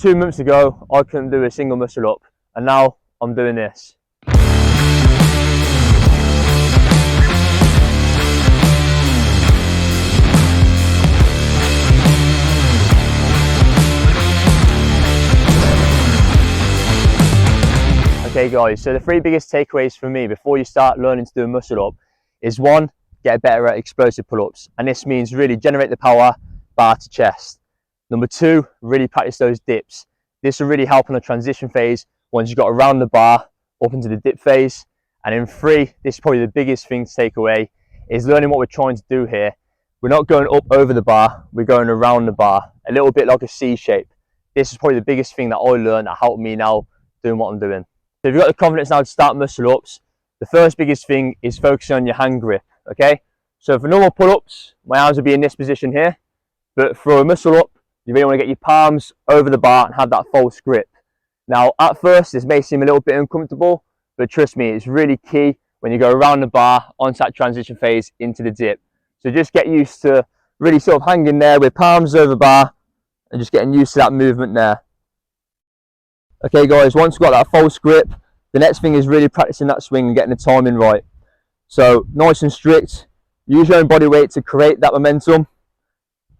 2 months ago, I couldn't do a single muscle up, and now I'm doing this. Okay guys, so the 3 biggest takeaways for me before you start learning to do a muscle up is 1, get better at explosive pull-ups, and this means really generate the power bar to chest. Number 2, really practice those dips. This will really help on the transition phase once you've got around the bar up into the dip phase. And in 3, this is probably the biggest thing to take away, is learning what we're trying to do here. We're not going up over the bar, we're going around the bar, a little bit like a C shape. This is probably the biggest thing that I learned that helped me now doing what I'm doing. So if you've got the confidence now to start muscle ups, the first biggest thing is focusing on your hand grip, okay? So for normal pull-ups, my arms will be in this position here, but for a muscle up, you really want to get your palms over the bar and have that false grip. Now, at first, this may seem a little bit uncomfortable, but trust me, it's really key when you go around the bar onto that transition phase into the dip. So just get used to really sort of hanging there with palms over the bar and just getting used to that movement there. Okay guys, once you've got that false grip, the next thing is really practicing that swing and getting the timing right. So nice and strict, use your own body weight to create that momentum.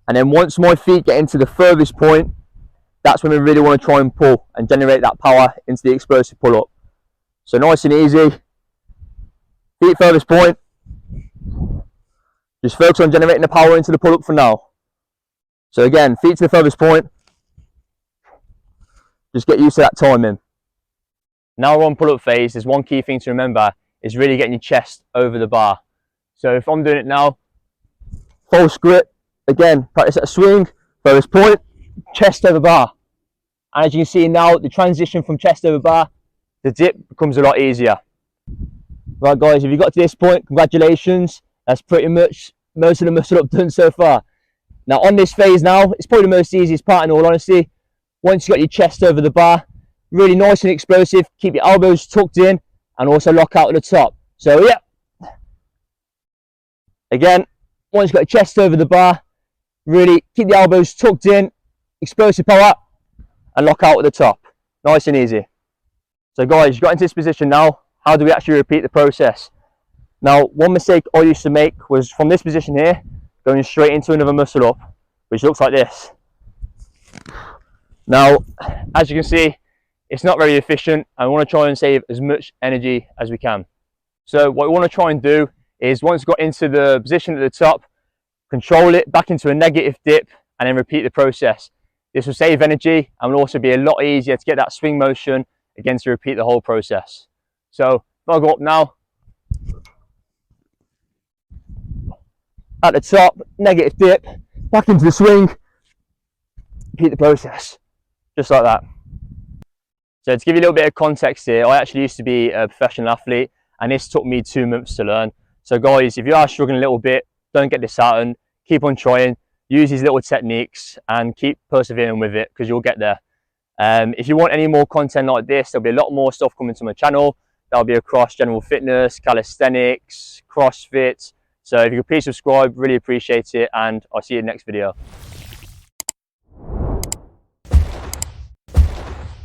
And then once my feet get into the furthest point, that's when we really want to try and pull and generate that power into the explosive pull-up. So nice and easy, feet furthest point. Just focus on generating the power into the pull-up for now. So again, feet to the furthest point. Just get used to that timing. Now we're on pull-up phase, there's one key thing to remember, is really getting your chest over the bar. So if I'm doing it now, false grip, again, practice that swing, furthest point, chest over bar. And as you can see now, the transition from chest over bar, the dip becomes a lot easier. Right guys, if you got to this point, congratulations. That's pretty much most of the muscle up done so far. Now on this phase now, it's probably the most easiest part in all honesty. Once you've got your chest over the bar, really nice and explosive, keep your elbows tucked in and also lock out at the top. So yeah, again, once you've got your chest over the bar, really keep the elbows tucked in, explosive power and lock out at the top. Nice and easy. So guys, you got into this position now, how do we actually repeat the process? Now, one mistake I used to make was from this position here, going straight into another muscle up, which looks like this. Now, as you can see, it's not very efficient and we want to try and save as much energy as we can. So what we want to try and do is once we've got into the position at the top, control it back into a negative dip and then repeat the process. This will save energy and will also be a lot easier to get that swing motion again to repeat the whole process. So if I go up now, at the top, negative dip, back into the swing, repeat the process, just like that. So to give you a little bit of context here, I actually used to be a professional athlete and this took me 2 months to learn. So guys, if you are struggling a little bit, don't get disheartened, keep on trying, use these little techniques and keep persevering with it because you'll get there. If you want any more content like this, there'll be a lot more stuff coming to my channel. That'll be across general fitness, calisthenics, CrossFit. So if you could please subscribe, really appreciate it, and I'll see you in the next video.